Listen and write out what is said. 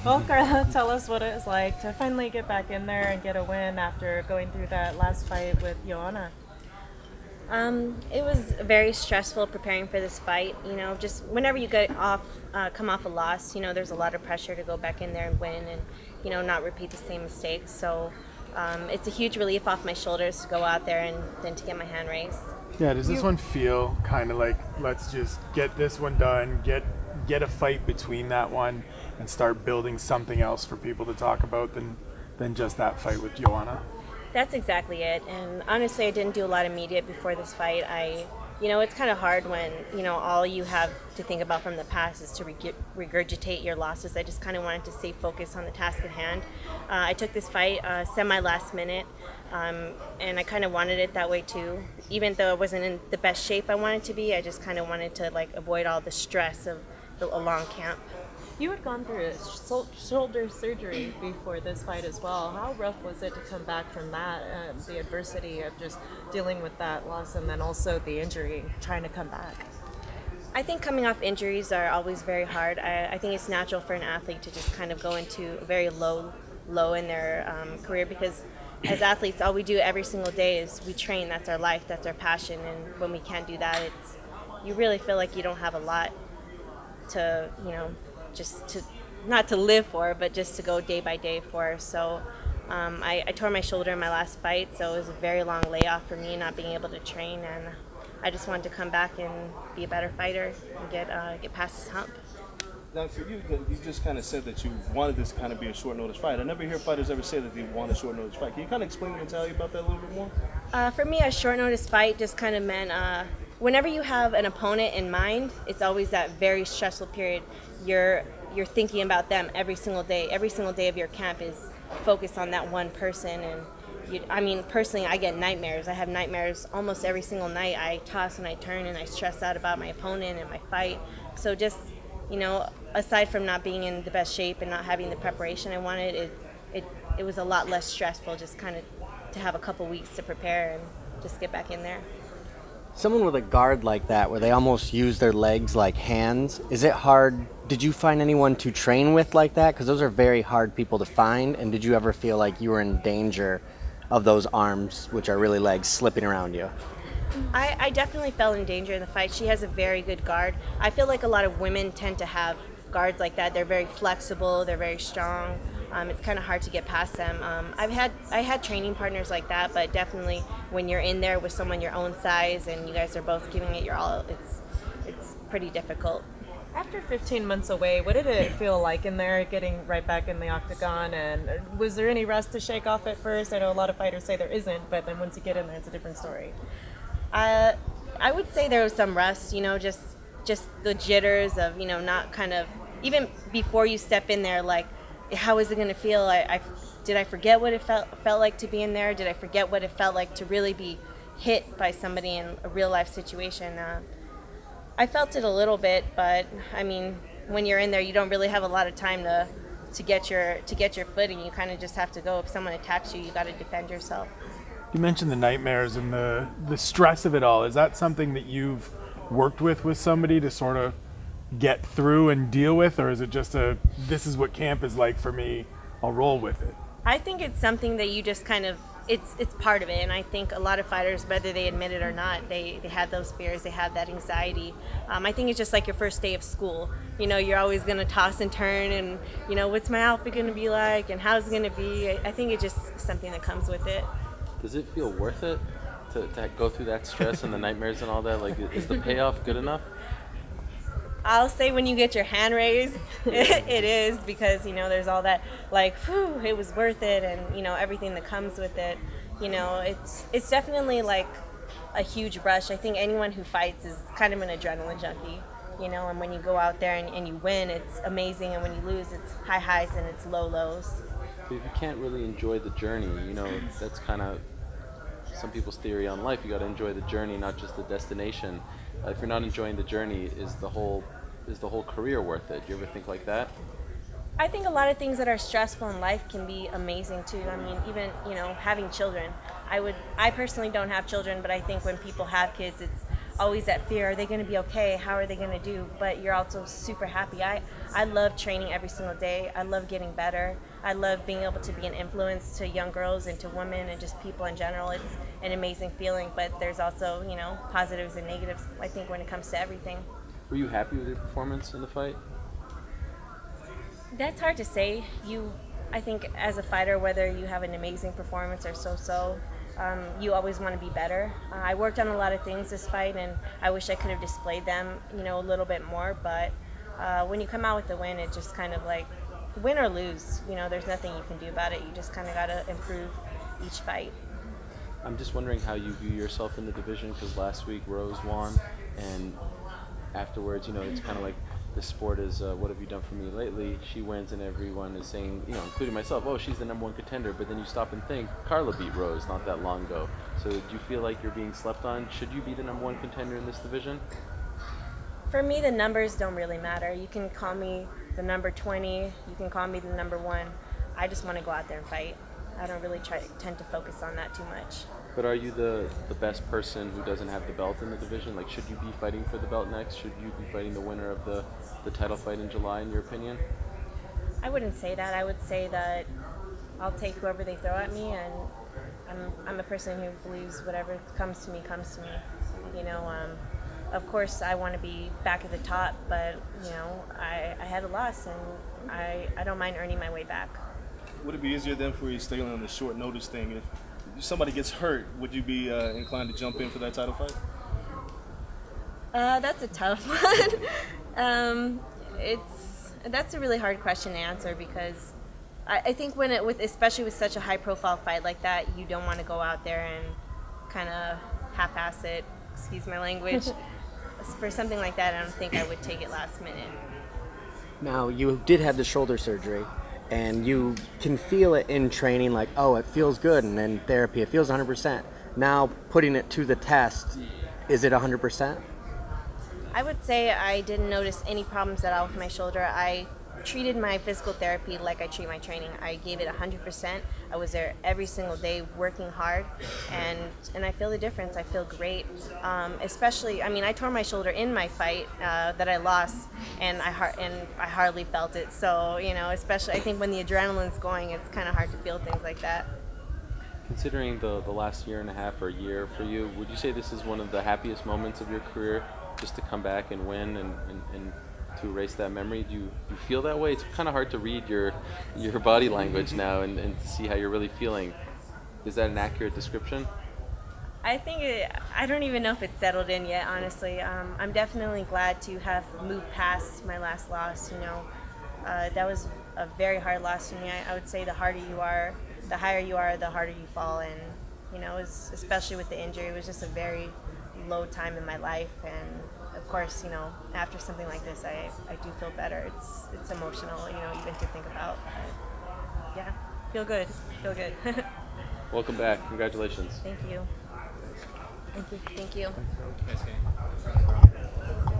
Well, Carla, tell us what it was like to finally get back in there and get a win after going through that last fight with Joanna. It was very stressful preparing for this fight. Just whenever you come off a loss, there's a lot of pressure to go back in there and win and, not repeat the same mistakes. So it's a huge relief off my shoulders to go out there and then to get my hand raised. Yeah, does this one feel kind of like let's just get this one done, get a fight between that one, and start building something else for people to talk about than just that fight with Joanna? That's exactly it. And honestly, I didn't do a lot of media before this fight. It's kind of hard when, all you have to think about from the past is to regurgitate your losses. I just kind of wanted to stay focused on the task at hand. I took this fight semi-last minute, and I kind of wanted it that way too. Even though I wasn't in the best shape I wanted to be, I just kind of wanted to avoid all the stress of a long camp. You had gone through a shoulder surgery before this fight as well. How rough was it to come back from that, the adversity of just dealing with that loss and then also the injury, trying to come back? I think coming off injuries are always very hard. I think it's natural for an athlete to just kind of go into a very low in their career because as athletes, all we do every single day is we train. That's our life. That's our passion. And when we can't do that, you really feel like you don't have a lot to, just to not to live for, but just to go day by day for. So I tore my shoulder in my last fight, so it was a very long layoff for me, not being able to train, and I just wanted to come back and be a better fighter and get past this hump. Now, for you, you just kind of said that you wanted this to kind of be a short notice fight. I never hear fighters ever say that they want a short notice fight. Can you kind of explain the mentality about that a little bit more? For me, a short notice fight just kind of meant whenever you have an opponent in mind, it's always that very stressful period. You're thinking about them every single day. Every single day of your camp is focused on that one person. And personally, I get nightmares. I have nightmares almost every single night. I toss and I turn and I stress out about my opponent and my fight. So just, aside from not being in the best shape and not having the preparation I wanted, it was a lot less stressful just kind of to have a couple weeks to prepare and just get back in there. Someone with a guard like that, where they almost use their legs like hands, is it hard? Did you find anyone to train with like that? Because those are very hard people to find. And did you ever feel like you were in danger of those arms, which are really legs, slipping around you? I definitely fell in danger in the fight. She has a very good guard. I feel like a lot of women tend to have guards like that. They're very flexible. They're very strong. It's kind of hard to get past them. I had training partners like that, but definitely when you're in there with someone your own size and you guys are both giving it your all, it's pretty difficult. After 15 months away, what did it feel like in there, getting right back in the octagon? And was there any rust to shake off at first? I know a lot of fighters say there isn't, but then once you get in there, it's a different story. I would say there was some rust, just the jitters of, not kind of, even before you step in there, like, how is it going to feel? Did I forget what it felt like to be in there? Did I forget what it felt like to really be hit by somebody in a real life situation? I felt it a little bit, but when you're in there, you don't really have a lot of time to get your footing. You kind of just have to go. If someone attacks you, you got to defend yourself. You mentioned the nightmares and the stress of it all. Is that something that you've worked with somebody to sort of get through and deal with, or is it just this is what camp is like for me, I'll roll with it? I think it's something that you just kind of, it's part of it, and I think a lot of fighters, whether they admit it or not, they have those fears, they have that anxiety. I think it's just like your first day of school. You're always going to toss and turn and, what's my outfit going to be like and how's it going to be? I think it's just something that comes with it. Does it feel worth it to go through that stress and the nightmares and all that? Like, is the payoff good enough? I'll say when you get your hand raised, it is, because, there's all that, like, whew, it was worth it, and, everything that comes with it. It's definitely like a huge rush. I think anyone who fights is kind of an adrenaline junkie, and when you go out there and you win, it's amazing, and when you lose, it's high highs and it's low lows. If you can't really enjoy the journey, that's kind of some people's theory on life. You got to enjoy the journey, not just the destination. If you're not enjoying the journey, is the whole career worth it? Do you ever think like that? I think a lot of things that are stressful in life can be amazing too. Even having children. I personally don't have children, but I think when people have kids, it's always that fear, are they going to be okay, how are they going to do, but you're also super happy. I love training every single day. I love getting better. I love being able to be an influence to young girls and to women and just people in general. It's an amazing feeling, but there's also, you know, positives and negatives, I think, when it comes to everything. Were you happy with your performance in the fight? That's hard to say. I think as a fighter, whether you have an amazing performance or so-so, you always want to be better. I worked on a lot of things this fight, and I wish I could have displayed them, you know, a little bit more. But when you come out with the win, it just kind of like, win or lose, you know, there's nothing you can do about it. You just kind of got to improve each fight. I'm just wondering how you view yourself in the division, because last week Rose won, and afterwards, you know, it's kind of like the sport is, what have you done for me lately? She wins and everyone is saying, you know, including myself, oh, she's the number one contender. But then you stop and think, Carla beat Rose not that long ago. So do you feel like you're being slept on? Should you be the number one contender in this division? For me, the numbers don't really matter. You can call me the number 20. You can call me the number 1. I just want to go out there and fight. I don't really tend to focus on that too much. But are you the best person who doesn't have the belt in the division? Like, should you be fighting for the belt next? Should you be fighting the winner of the title fight in July, in your opinion? I wouldn't say that. I would say that I'll take whoever they throw at me, and I'm a person who believes whatever comes to me comes to me. You know, of course I want to be back at the top, but you know, I had a loss, and I don't mind earning my way back. Would it be easier then for you to stay on the short notice thing? If somebody gets hurt, would you be inclined to jump in for that title fight? That's a tough one. That's a really hard question to answer, because I think especially with such a high profile fight like that, you don't want to go out there and kind of half-ass it, excuse my language. For something like that, I don't think I would take it last minute. Now, you did have the shoulder surgery, and you can feel it in training, like, oh, it feels good, and then therapy, it feels 100%. Now, putting it to the test, is it 100%? I would say I didn't notice any problems at all with my shoulder. I treated my physical therapy like I treat my training. I gave it 100%. I was there every single day working hard, and I feel the difference. I feel great. Especially, I mean, I tore my shoulder in my fight that I lost, and I hardly felt it. So, you know, especially I think when the adrenaline's going, it's kind of hard to feel things like that. Considering the last year and a half or year for you, would you say this is one of the happiest moments of your career, just to come back and win and to erase that memory? Do you feel that way? It's kind of hard to read your body language now and to see how you're really feeling. Is that an accurate description? I think I don't even know if it's settled in yet, honestly. I'm definitely glad to have moved past my last loss. You know, that was a very hard loss to me. I would say the harder you are, the higher you are, the harder you fall. And, you know, especially with the injury, it was just a very low time in my life. And of course, you know, after something like this, I do feel better. It's emotional, you know, even to think about. But yeah, feel good. Welcome back. Congratulations. Thank you. Thank you. Nice game.